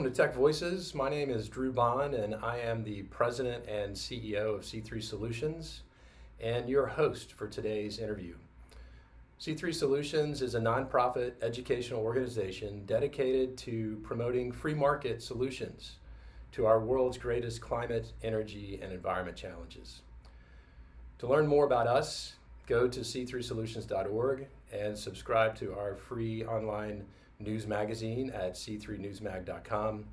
to Tech Voices. My name is Drew Bond, and I am the President and CEO of C3 Solutions, and your host for today's interview. C3 Solutions is a nonprofit educational organization dedicated to promoting free market solutions to our world's greatest climate, energy, and environment challenges. To learn more about us, go to c3solutions.org and subscribe to our free online news magazine at c3newsmag.com.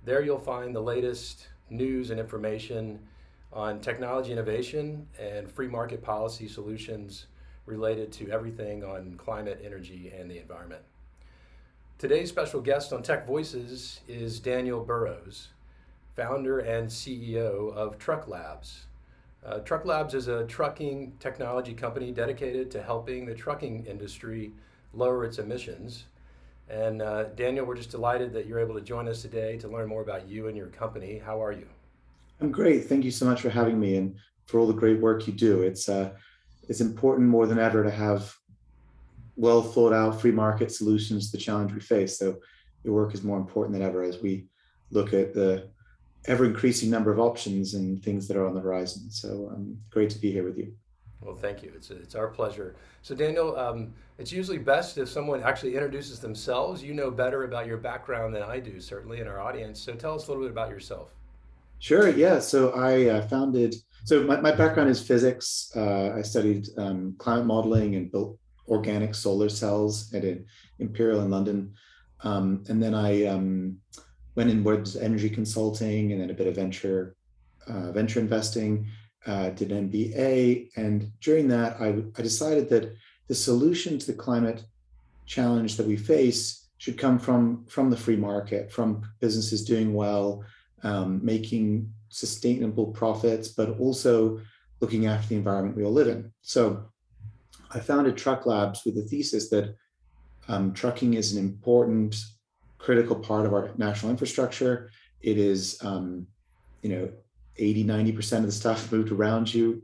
There you'll find the latest news and information on technology innovation and free market policy solutions related to everything on climate, energy, and the environment. Today's special guest on Tech Voices is Daniel Burrows, founder and CEO of TruckLabs. TruckLabs is a trucking technology company dedicated to helping the trucking industry lower its emissions. And Daniel, we're just delighted that you're able to join us today to learn more about you and your company. How are you? I'm great. Thank you so much for having me and for all the great work you do. It's important more than ever to have well thought out free market solutions to the challenge we face. So your work is more important than ever as we look at the ever increasing number of options and things that are on the horizon. So great to be here with you. Well, thank you. It's our pleasure. So Daniel, it's usually best if someone actually introduces themselves. You know better about your background than I do, certainly, in our audience. So tell us a little bit about yourself. Sure. Yeah. So my background is physics. I studied climate modeling and built organic solar cells at Imperial in London. And then I went in with energy consulting and then a bit of venture investing. Did an MBA, and during that, I decided that the solution to the climate challenge that we face should come from the free market, from businesses doing well, making sustainable profits, but also looking after the environment we all live in. So I founded TruckLabs with the thesis that trucking is an important, critical part of our national infrastructure. It is, 80-90% of the stuff moved around you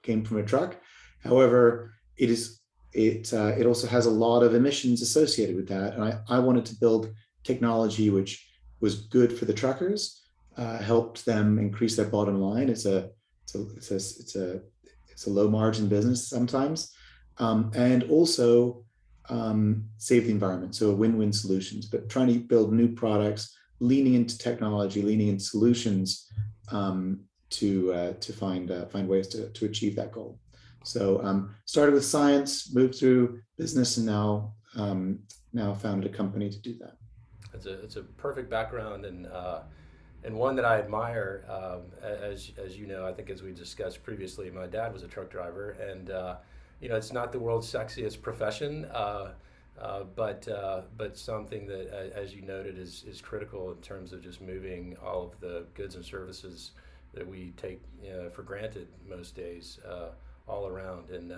came from a truck. However, it also has a lot of emissions associated with that. And I wanted to build technology which was good for the truckers, helped them increase their bottom line. It's a low margin business sometimes, and also save the environment. So win-win solutions, but trying to build new products, leaning into technology, leaning into solutions to find ways to achieve that goal. So started with science, moved through business, and now founded a company to do that. It's a perfect background and one that I admire. As you know, I think as we discussed previously, my dad was a truck driver, and it's not the world's sexiest profession. But something that, as you noted, is critical in terms of just moving all of the goods and services that we take for granted most days all around. And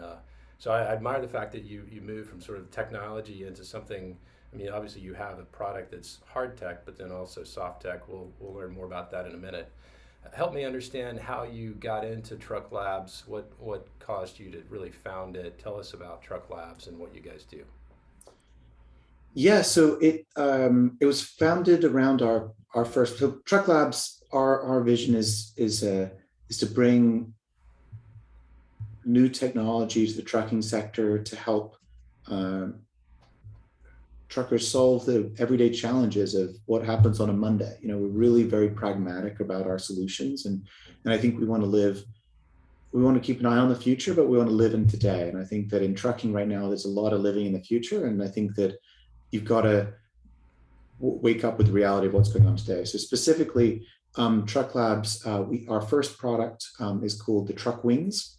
so I admire the fact that you move from sort of technology into something. I mean, obviously you have a product that's hard tech, but then also soft tech. We'll learn more about that in a minute. Help me understand how you got into TruckLabs. What caused you to really found it? Tell us about TruckLabs and what you guys do. Yeah, so it was founded around our first. So TruckLabs, our vision is to bring new technology to the trucking sector to help truckers solve the everyday challenges of what happens on a Monday. We're really very pragmatic about our solutions, and I think we want to keep an eye on the future, but we want to live in today. And I think that in trucking right now, there's a lot of living in the future, and I think that you've got to wake up with the reality of what's going on today. So specifically, TruckLabs, our first product is called the Truck Wings.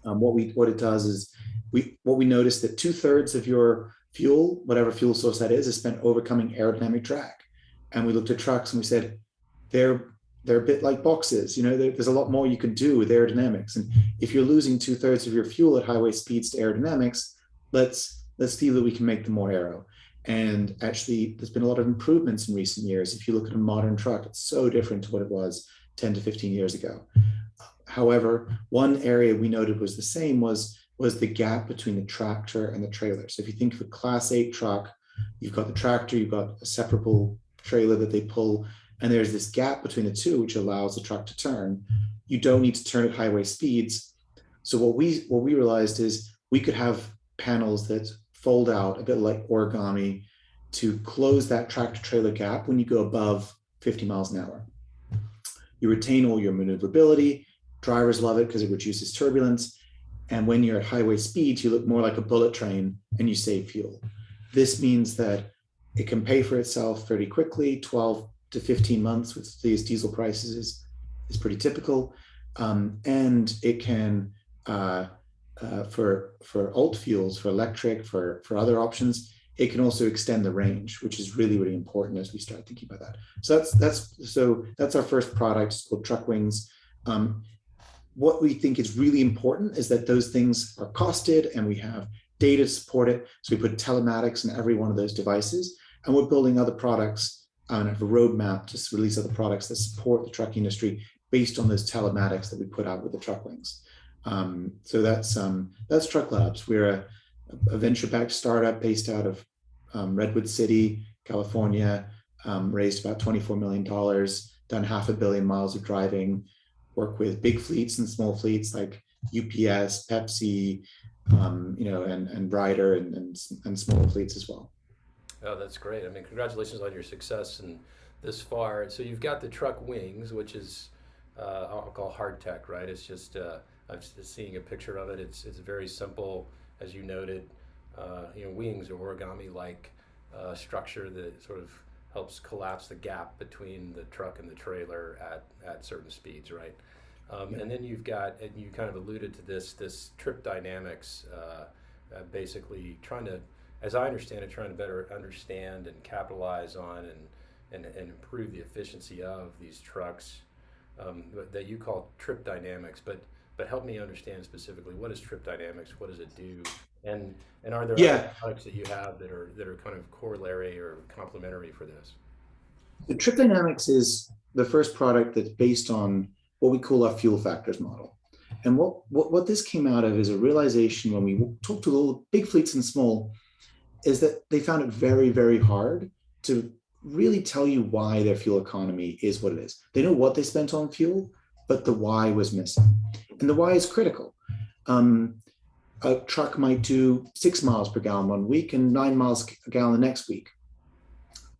What it does is we noticed that 2/3 of your fuel, whatever fuel source that is spent overcoming aerodynamic drag. And we looked at trucks and we said, they're a bit like boxes. There's a lot more you could do with aerodynamics. And if you're losing 2/3 of your fuel at highway speeds to aerodynamics, let's see that we can make them more aero. And actually, there's been a lot of improvements in recent years. If you look at a modern truck, it's so different to what it was 10 to 15 years ago. However, one area we noted was the same was the gap between the tractor and the trailer. So if you think of a Class 8 truck, you've got the tractor, you've got a separable trailer that they pull, and there's this gap between the two, which allows the truck to turn. You don't need to turn at highway speeds. So what we realized is we could have panels that fold out a bit like origami to close that tractor trailer gap when you go above 50 miles an hour. You retain all your maneuverability. Drivers love it because it reduces turbulence. And when you're at highway speeds, you look more like a bullet train and you save fuel. This means that it can pay for itself fairly quickly. 12 to 15 months with these diesel prices is pretty typical. And it can, for alt fuels, for electric, for other options, it can also extend the range, which is really, really important as we start thinking about that. So that's our first product. It's called Truck Wings. What we think is really important is that those things are costed and we have data to support it. So we put telematics in every one of those devices, and we're building other products and have a roadmap to release other products that support the truck industry based on those telematics that we put out with the Truck Wings. So that's TruckLabs. We're a venture-backed startup based out of Redwood City, California, raised about $24 million, done 500 million miles of driving, work with big fleets and small fleets like UPS, Pepsi, and Ryder and small fleets as well. Oh, that's great. I mean, congratulations on your success and this far. So you've got the Truck Wings, which is I'll call hard tech, right? It's just I'm just seeing a picture of it. It's very simple, as you noted. Wings or origami-like structure that sort of helps collapse the gap between the truck and the trailer at certain speeds, right? And then you've got, and you kind of alluded to this trip dynamics, basically trying to, as I understand it, trying to better understand and capitalize on and improve the efficiency of these trucks that you call trip dynamics. But help me understand specifically, what is trip dynamics? What does it do? And are there other products that you have that are kind of corollary or complementary for this? The Trip Dynamics is the first product that's based on what we call our fuel factors model. And what this came out of is a realization when we talked to all the big fleets and small, is that they found it very, very hard to really tell you why their fuel economy is what it is. They know what they spent on fuel, but the why was missing. And the why is critical. A truck might do 6 miles per gallon one week and 9 miles a gallon the next week,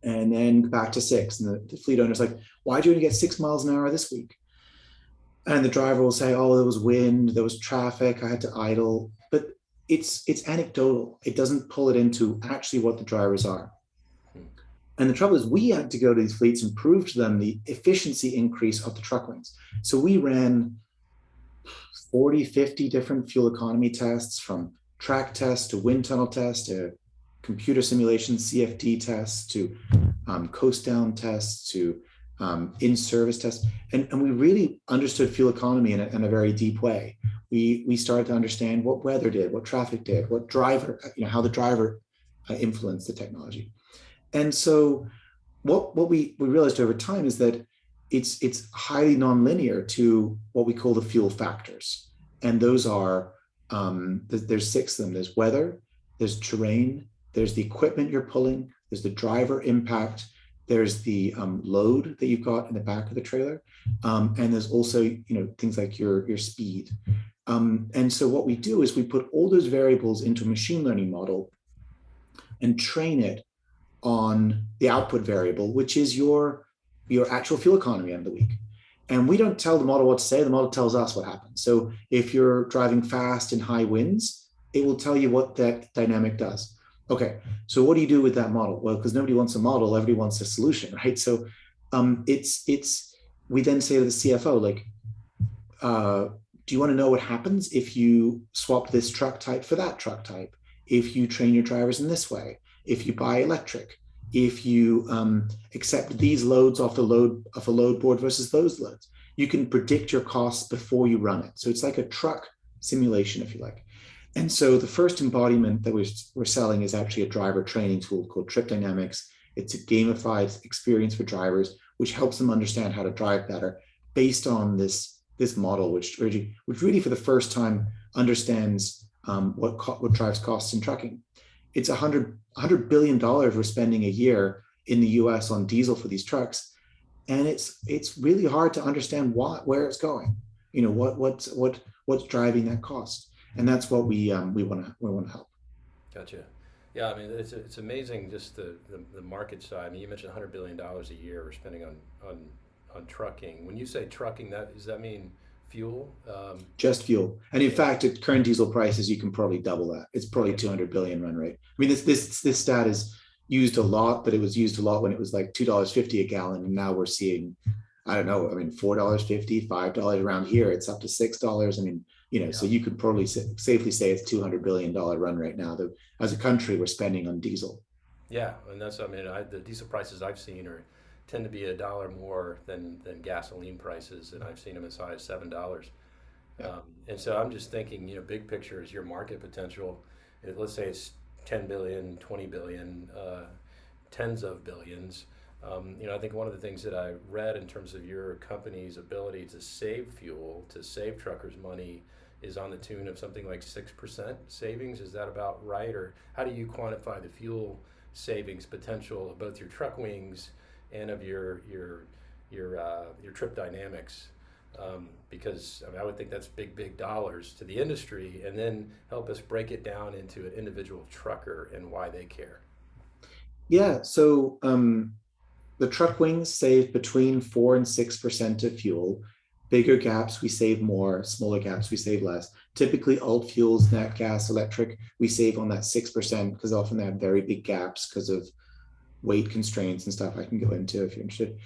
and then back to 6. And the fleet owner's like, why do you only get 6 miles an hour this week? And the driver will say, oh, there was wind, there was traffic, I had to idle. But it's anecdotal. It doesn't pull it into actually what the drivers are. And the trouble is, we had to go to these fleets and prove to them the efficiency increase of the Truck Wings. So we ran 40, 50 different fuel economy tests, from track tests to wind tunnel tests to computer simulation CFD tests to coast down tests to in-service tests. And we really understood fuel economy in a very deep way. We started to understand what weather did, what traffic did, what driver, how the driver influenced the technology. And so what we realized over time is that it's highly nonlinear to what we call the fuel factors. And those are, there's 6 of them. There's weather, there's terrain, there's the equipment you're pulling, there's the driver impact, there's the load that you've got in the back of the trailer, and there's also things like your speed. And so what we do is we put all those variables into a machine learning model and train it on the output variable, which is your actual fuel economy end of the week. And we don't tell the model what to say, the model tells us what happens. So if you're driving fast in high winds, it will tell you what that dynamic does. Okay, so what do you do with that model? Well, because nobody wants a model, everybody wants a solution, right? So we then say to the CFO, like, do you want to know what happens if you swap this truck type for that truck type? If you train your drivers in this way? If you buy electric? If you accept these loads off a load board versus those loads? You can predict your costs before you run it. So it's like a truck simulation, if you like. And so the first embodiment that we're selling is actually a driver training tool called Trip Dynamics. It's a gamified experience for drivers, which helps them understand how to drive better based on this model, which really for the first time understands what drives costs in trucking. It's $100 billion we're spending a year in the US on diesel for these trucks. And it's really hard to understand where it's going. What's driving that cost. And that's what we want to help. Gotcha. Yeah, I mean, it's amazing just the market side. I mean, you mentioned $100 billion a year we're spending on trucking. When you say trucking, does that mean fuel? Just fuel. And in Yeah. fact, at current diesel prices, you can probably double that. It's probably 200 billion run rate. I mean, this stat is used a lot, but it was used a lot when it was like $2.50 a gallon. And now we're seeing, I don't know, I mean, $4.50, $5 around here. It's up to $6. I mean, so Yeah. you could probably safely say it's $200 billion run rate now that as a country we're spending on diesel. Yeah, and I mean, the diesel prices I've seen tend to be $1 more than gasoline prices, and I've seen them as high as $7. Yeah. And so I'm just thinking, big picture is your market potential. Let's say it's 10 billion, 20 billion, tens of billions. I think one of the things that I read in terms of your company's ability to save fuel, to save truckers money, is on the tune of something like 6% savings. Is that about right? Or how do you quantify the fuel savings potential of both your truck wings and of your trip dynamics? Because I would think that's big dollars to the industry, and then help us break it down into an individual trucker and why they care. Yeah. So the truck wings save between 4 and 6% of fuel. Bigger gaps, we save more. Smaller gaps, we save less. Typically, alt fuels, nat gas, electric, we save on that 6% because often they have very big gaps because of weight constraints and stuff I can go into if you're interested.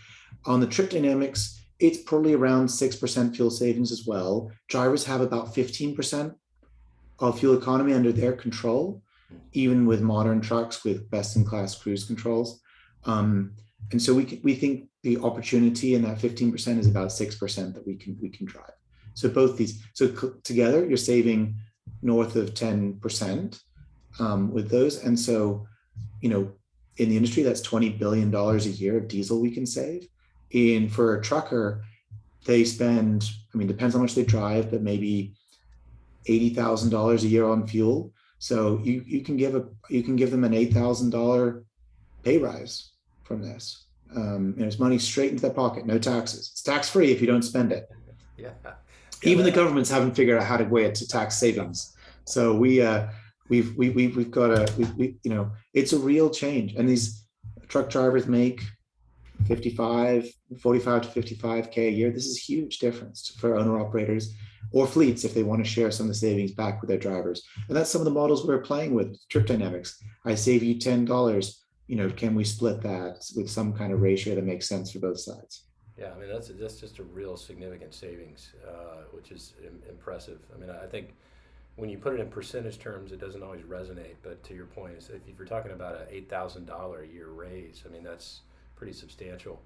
On the trip dynamics, it's probably around 6% fuel savings as well. Drivers have about 15% of fuel economy under their control, even with modern trucks with best-in-class cruise controls. And so we think the opportunity in that 15% is about 6% that we can drive. So both these, so together you're saving north of 10% with those. And so, in the industry, that's $20 billion a year of diesel we can save. And for a trucker, they spend, I mean, depends how much they drive, but maybe $80,000 a year on fuel. So you can give them an $8,000 pay rise from this. And it's money straight into their pocket, no taxes. It's tax free if you don't spend it. Yeah. Even the governments haven't figured out how to weigh it to tax savings. So we've got it's a real change. And these truck drivers make 45 to 55K a year. This is a huge difference for owner operators or fleets if they want to share some of the savings back with their drivers. And that's some of the models we're playing with. Trip dynamics. I save you $10. Can we split that with some kind of ratio that makes sense for both sides? Yeah, I mean, that's just a real significant savings, which is impressive. I mean, I think when you put it in percentage terms, it doesn't always resonate. But to your point, if you're talking about an $8,000 a year raise, I mean, that's pretty substantial.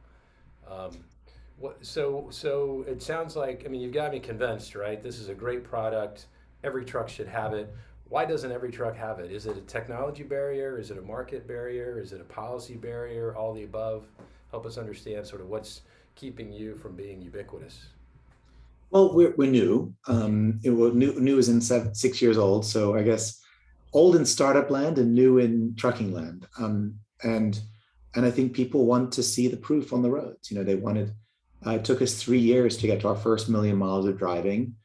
So it sounds like, I mean, you've got me convinced, right? This is a great product. Every truck should have it. Why doesn't every truck have it? Is it a technology barrier? Is it a market barrier? Is it a policy barrier? All the above? Help us understand sort of what's keeping you from being ubiquitous. Well, we're new. New is in 6 years old, so I guess old in startup land and new in trucking land. And I think people want to see the proof on the roads. They wanted. It took us 3 years to get to our first million miles of driving,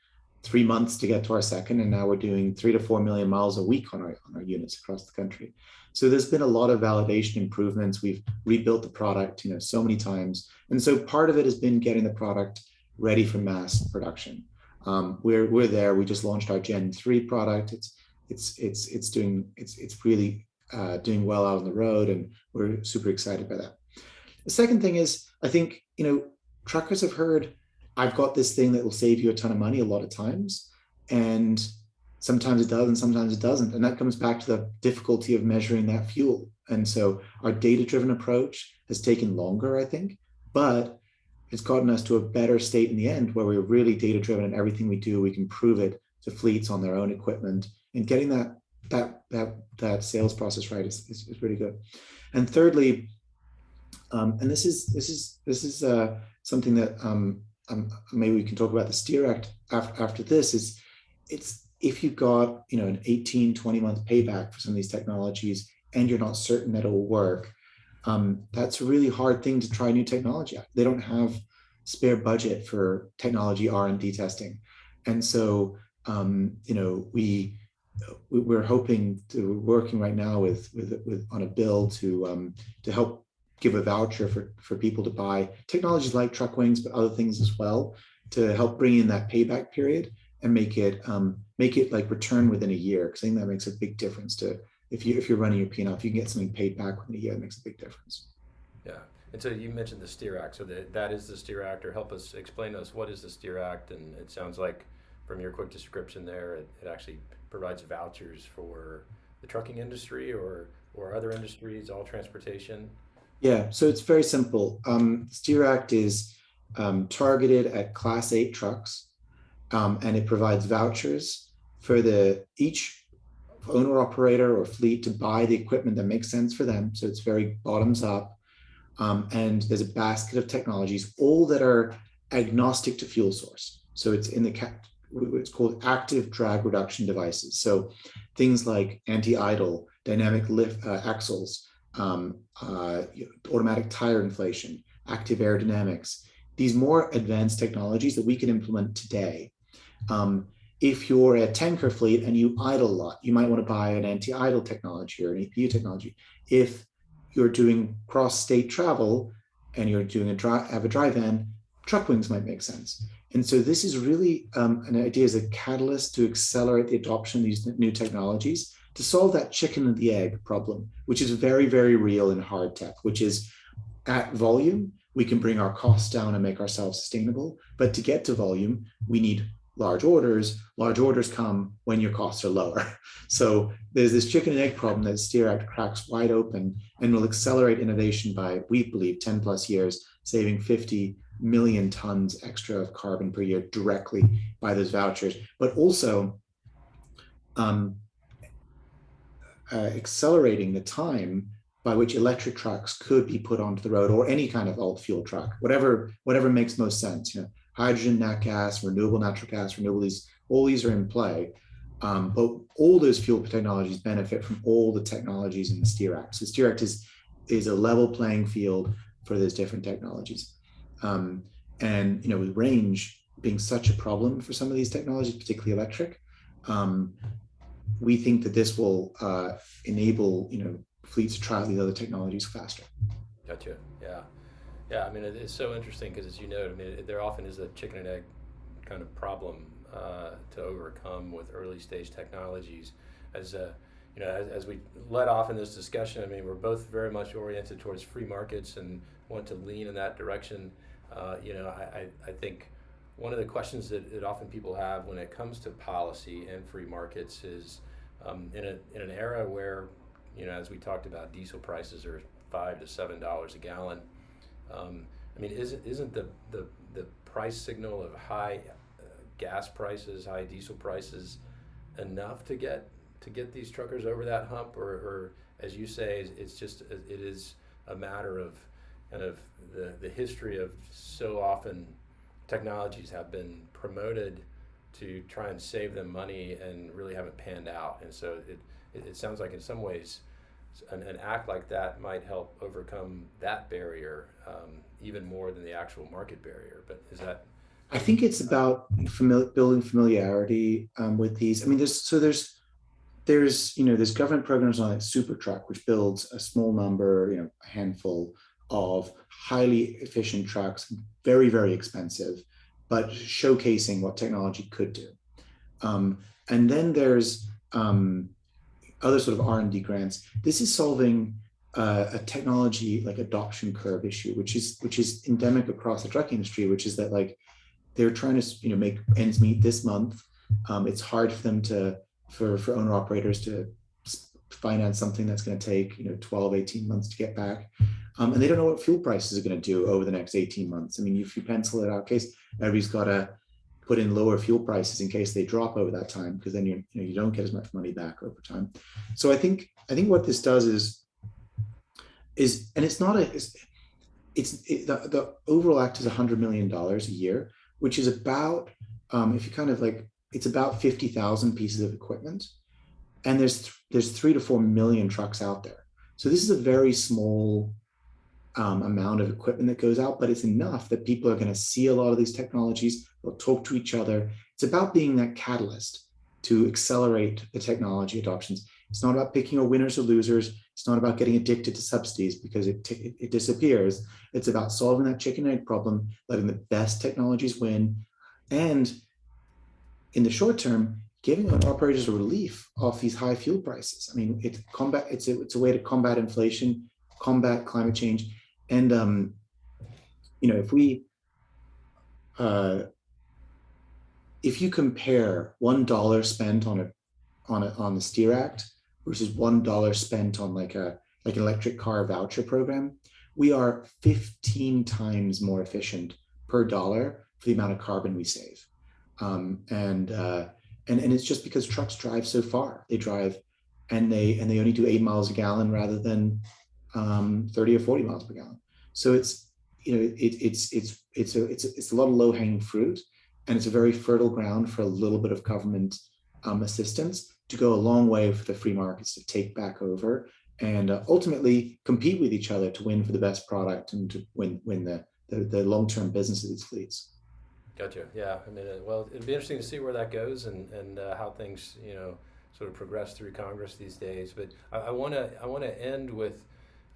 3 months to get to our second, and now we're doing 3 to 4 million miles a week on our units across the country. So there's been a lot of validation improvements. We've rebuilt the product, so many times, and so part of it has been getting the product ready for mass production. We're there. We just launched our Gen 3 product. It's really doing well out on the road, and we're super excited by that. The second thing is, I think truckers have heard, I've got this thing that will save you a ton of money a lot of times, and sometimes it does and sometimes it doesn't, and that comes back to the difficulty of measuring that fuel. And so our data-driven approach has taken longer, I think, but it's gotten us to a better state in the end where we're really data-driven in everything we do. We can prove it to fleets on their own equipment, and getting that sales process right is really good. And thirdly, and this is something that maybe we can talk about the STEER Act after this, is it's if you've got an 18-20 month payback for some of these technologies and you're not certain that it will work, That's a really hard thing to try new technology out. They don't have spare budget for technology R&D testing. And so, we're hoping to working right now with on a bill to help give a voucher for people to buy technologies like truck wings, but other things as well, to help bring in that payback period and make it like return within a year. Because I think that makes a big difference to if you're running your P&L, if you can get something paid back within a year, it makes a big difference. Yeah. And so you mentioned the Steer Act. So that is the Steer Act, or help us explain to us what is the Steer Act. And it sounds like from your quick description there, it actually provides vouchers for the trucking industry or other industries, all transportation. Yeah, so it's very simple. Steer Act is targeted at Class 8 trucks, and it provides vouchers for the each owner operator or fleet to buy the equipment that makes sense for them. So it's very bottoms up. And there's a basket of technologies, all that are agnostic to fuel source. So it's in the it's called active drag reduction devices. So things like anti-idle, dynamic lift axles, automatic tire inflation, active aerodynamics, these more advanced technologies that we can implement today. Um, if you're a tanker fleet and you idle a lot, you might want to buy an anti-idle technology or an EPU technology. If you're doing cross-state travel and you're doing have a dry van, truck wings might make sense. And so this is really an idea as a catalyst to accelerate the adoption of these new technologies to solve that chicken and the egg problem, which is very, very real in hard tech, which is at volume, we can bring our costs down and make ourselves sustainable. But to get to volume, we need large orders. Large orders come when your costs are lower. So there's this chicken and egg problem that Steer Act cracks wide open and will accelerate innovation by, we believe, 10 plus years, saving 50 million tons extra of carbon per year directly by those vouchers, but also um, accelerating the time by which electric trucks could be put onto the road, or any kind of alt fuel truck, whatever makes most sense. Hydrogen, nat gas, renewable natural gas, all these are in play. But all those fuel technologies benefit from all the technologies in the Steer Act. So Steer Act is a level playing field for those different technologies. And with range being such a problem for some of these technologies, particularly electric, we think that this will enable fleets to trial these other technologies faster. Gotcha. Yeah. Yeah. I mean, it's so interesting because, as you know, I mean, there often is a chicken and egg kind of problem to overcome with early stage technologies. As as we let off in this discussion, I mean, we're both very much oriented towards free markets and want to lean in that direction. I think one of the questions that often people have when it comes to policy and free markets is in an era where, as we talked about, diesel prices are $5 to $7 a gallon. I mean, isn't the price signal of high gas prices, high diesel prices, enough to get these truckers over that hump, or as you say, it is a matter of kind of the history of so often technologies have been promoted to try and save them money and really haven't panned out, and so it sounds like in some ways an act like that might help overcome that barrier even more than the actual market barrier. But is that? I think it's about building familiarity with these. I mean, there's government programs like Super Truck, which builds a small number, a handful of highly efficient trucks, very, very expensive, but showcasing what technology could do. And then there's other sort of R&D grants. This is solving a technology like adoption curve issue, which is endemic across the truck industry, which is that like they're trying to make ends meet this month. It's hard for them for owner operators to finance something that's going to take 12, 18 months to get back. And they don't know what fuel prices are going to do over the next 18 months. I mean, if you pencil it out, in case everybody's got to put in lower fuel prices in case they drop over that time, because then you don't get as much money back over time. So I think what this does is and it's not the overall act is $100 million a year, which is about if you kind of like it's about 50,000 pieces of equipment, and there's 3 to 4 million trucks out there. So this is a very small amount of equipment that goes out, but it's enough that people are going to see a lot of these technologies. They'll talk to each other. It's about being that catalyst to accelerate the technology adoptions. It's not about picking winners or losers. It's not about getting addicted to subsidies because it disappears. It's about solving that chicken and egg problem, letting the best technologies win, and in the short term, giving operators a relief off these high fuel prices. I mean, it's a way to combat inflation, combat climate change, and if you compare $1 spent on the Steer Act versus $1 spent on like an electric car voucher program, we are 15 times more efficient per dollar for the amount of carbon we save. And it's just because trucks drive so far. They drive and they only do 8 miles a gallon rather than 30 or 40 miles per gallon. So it's a lot of low hanging fruit, and it's a very fertile ground for a little bit of government assistance to go a long way for the free markets to take back over and ultimately compete with each other to win for the best product and to win the long-term business of these fleets. Gotcha. Yeah. I mean, well, it'd be interesting to see where that goes and how things, sort of progress through Congress these days. But I want to end with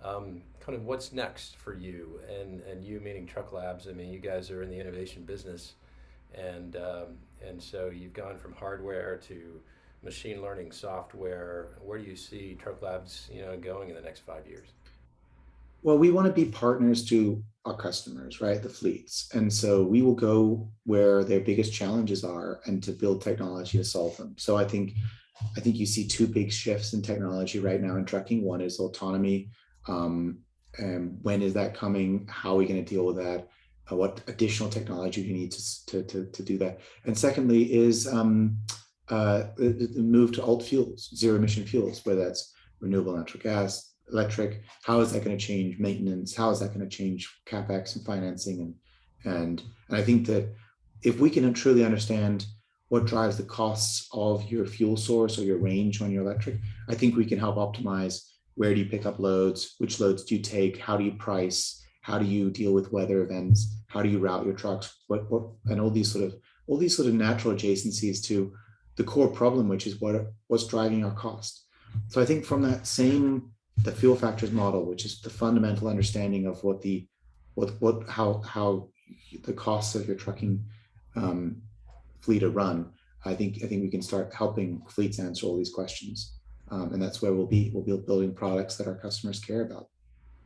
kind of what's next for you and you meaning TruckLabs. I mean, you guys are in the innovation business, and so you've gone from hardware to machine learning software. Where do you see TruckLabs, going in the next 5 years? Well, we want to be partners to our customers, right? The fleets. And so we will go where their biggest challenges are and to build technology to solve them. So I think you see two big shifts in technology right now in trucking. One is autonomy. And when is that coming? How are we going to deal with that? What additional technology do you need to do that? And secondly is the move to alt fuels, zero emission fuels, whether that's renewable natural gas, electric. How is that going to change maintenance? How is that going to change capex and financing? And I think that if we can truly understand what drives the costs of your fuel source or your range on your electric, I think we can help optimize where do you pick up loads, which loads do you take, how do you price, how do you deal with weather events, how do you route your trucks, and all these sort of natural adjacencies to the core problem, which is what's driving our cost. So I think from the fuel factors model, which is the fundamental understanding of how the costs of your trucking fleet are run, I think we can start helping fleets answer all these questions, and that's where we'll be building products that our customers care about.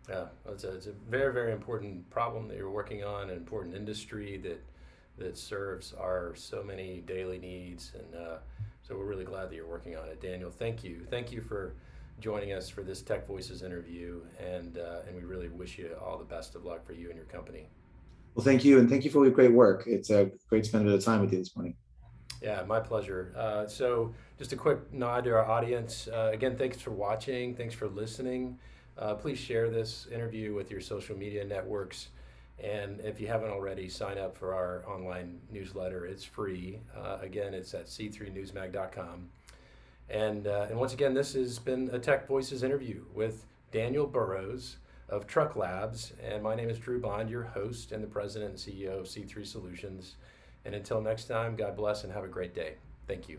Yeah, it's a very, very important problem that you're working on, an important industry that serves our so many daily needs, and so we're really glad that you're working on it. Daniel, thank you for joining us for this Tech Voices interview, and we really wish you all the best of luck for you and your company. Well, thank you, and thank you for your great work. It's a great spend a bit of time with you this morning. Yeah, my pleasure. So just a quick nod to our audience. Again, thanks for watching. Thanks for listening. Please share this interview with your social media networks. And if you haven't already, sign up for our online newsletter. It's free. Again, it's at c3newsmag.com. And once again, this has been a Tech Voices interview with Daniel Burrows of TruckLabs. And my name is Drew Bond, your host and the president and CEO of C3 Solutions. And until next time, God bless and have a great day. Thank you.